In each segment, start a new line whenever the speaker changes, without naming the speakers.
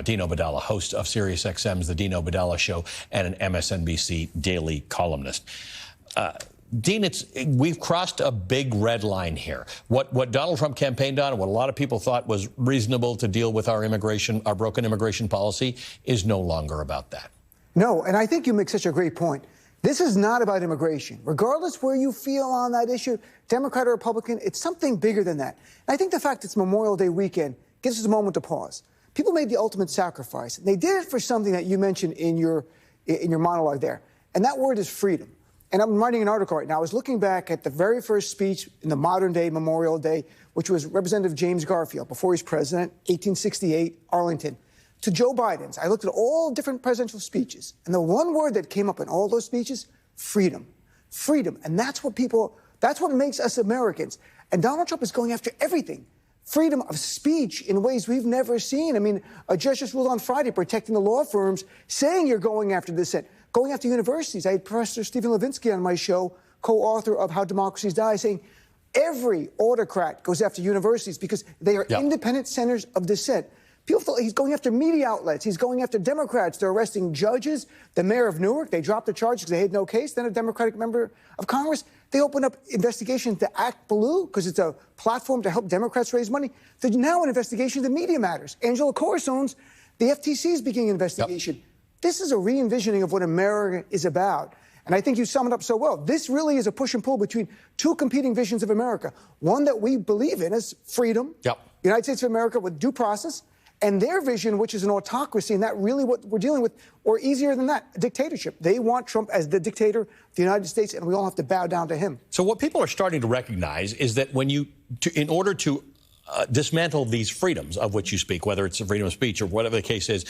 Dino Badala, host of SiriusXM's The Dino Badala Show and an MSNBC daily columnist. Dean, we've crossed a big red line here. What Donald Trump campaigned on and what a lot of people thought was reasonable to deal with our broken immigration policy is no longer about that.
No, and I think you make such a great point. This is not about immigration. Regardless where you feel on that issue, Democrat or Republican, it's something bigger than that. And I think the fact it's Memorial Day weekend gives us a moment to pause. People made the ultimate sacrifice. They did it for something that you mentioned in your monologue there, and that word is freedom. And I'm writing an article right now. I was looking back at the very first speech in the modern day Memorial Day, which was Representative James Garfield, before he was president, 1868, Arlington, to Joe Biden's. I looked at all different presidential speeches, and the one word that came up in all those speeches, freedom. Freedom. And that's what makes us Americans. And Donald Trump is going after everything. Freedom of speech in ways we've never seen. I mean, a judge just ruled on Friday protecting the law firms, saying you're going after dissent, going after universities. I had Professor Stephen Levinsky on my show, co-author of How Democracies Die, saying every autocrat goes after universities because they are independent centers of dissent. People feel he's going after media outlets. He's going after Democrats. They're arresting judges. The mayor of Newark, they dropped the charge because they had no case. Then a Democratic member of Congress, they opened up investigations to Act Blue because it's a platform to help Democrats raise money. There's now an investigation into Media Matters. Angela Corsone's, the FTC is beginning an investigation. This is a re-envisioning of what America is about. And I think you sum it up so well. This really is a push and pull between two competing visions of America. One that we believe in is freedom, United States of America with due process, and their vision, which is an autocracy, and that really what we're dealing with, or easier than that, a dictatorship. They want Trump as the dictator of the United States, and we all have to bow down to him.
So what people are starting to recognize is that in order to dismantle these freedoms of which you speak, whether it's freedom of speech or whatever the case is,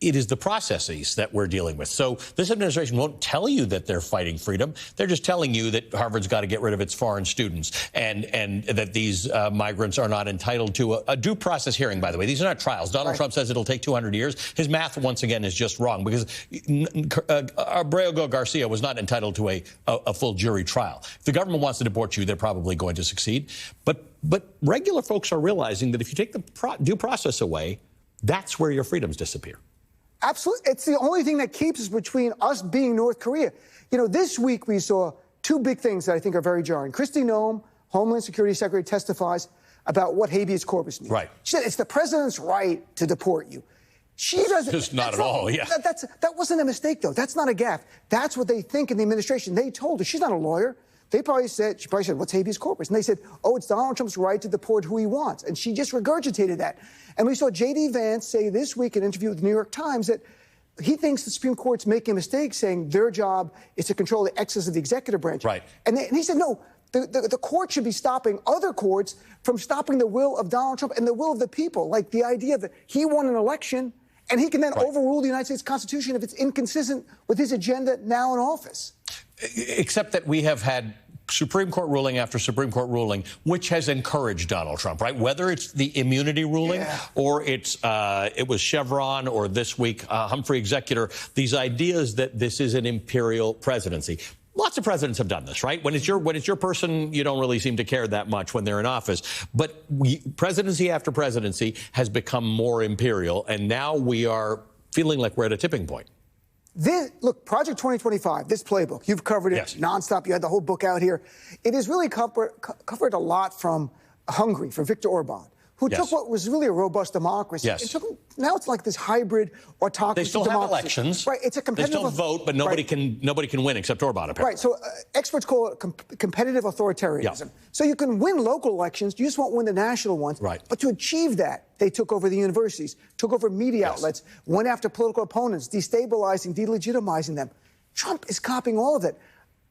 it is the processes that we're dealing with. So this administration won't tell you that they're fighting freedom. They're just telling you that Harvard's got to get rid of its foreign students and that these migrants are not entitled to a due process hearing, by the way. These are not trials. Donald Trump says it'll take 200 years. His math, once again, is just wrong because Abrego Garcia was not entitled to a full jury trial. If the government wants to deport you, they're probably going to succeed. But regular folks are realizing that if you take the due process away, that's where your freedoms disappear.
Absolutely. It's the only thing that keeps us between us being North Korea. You know, this week we saw two big things that I think are very jarring. Kristi Noem, Homeland Security Secretary, testifies about what habeas corpus means. Right. She said it's the president's right to deport you. She doesn't.
Just not at all, yeah.
That wasn't a mistake, though. That's not a gaffe. That's what they think in the administration. They told her. She's not a lawyer. She probably said, what's habeas corpus? And they said, oh, it's Donald Trump's right to deport who he wants. And she just regurgitated that. And we saw J.D. Vance say this week in an interview with the New York Times that he thinks the Supreme Court's making a mistake, saying their job is to control the excess of the executive branch. Right. And he said, no, the court should be stopping other courts from stopping the will of Donald Trump and the will of the people, like the idea that he won an election and he can then overrule the United States Constitution if it's inconsistent with his agenda now in office.
Except that we have had Supreme Court ruling after Supreme Court ruling, which has encouraged Donald Trump, right? Whether it's the immunity ruling or it was Chevron or this week Humphrey Executor, these ideas that this is an imperial presidency. Lots of presidents have done this, right? When it's your person, you don't really seem to care that much when they're in office. But presidency after presidency has become more imperial, and now we are feeling like we're at a tipping point.
Look, Project 2025, this playbook, you've covered it nonstop. You had the whole book out here. It has really covered a lot from Hungary, from Viktor Orban, who took what was really a robust democracy. Now it's like this hybrid autocracy.
They still have elections.
Right, it's a competitive...
They still vote, but nobody can win except Orban, apparently.
Right, so experts call it competitive authoritarianism. So you can win local elections, you just won't win the national ones. Right. But to achieve that, they took over the universities, took over media outlets, went after political opponents, destabilizing, delegitimizing them. Trump is copying all of it.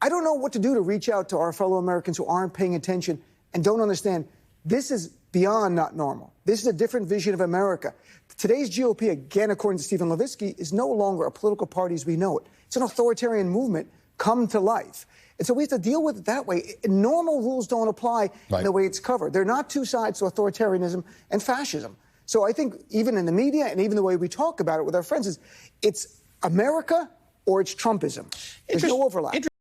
I don't know what to do to reach out to our fellow Americans who aren't paying attention and don't understand this is beyond not normal. This is a different vision of America. Today's GOP, again, according to Stephen Levinsky, is no longer a political party as we know it. It's an authoritarian movement come to life. And so we have to deal with it that way. Normal rules don't apply in the way it's covered. They're not two sides to authoritarianism and fascism. So I think even in the media and even the way we talk about it with our friends is it's America or it's Trumpism. There's no overlap.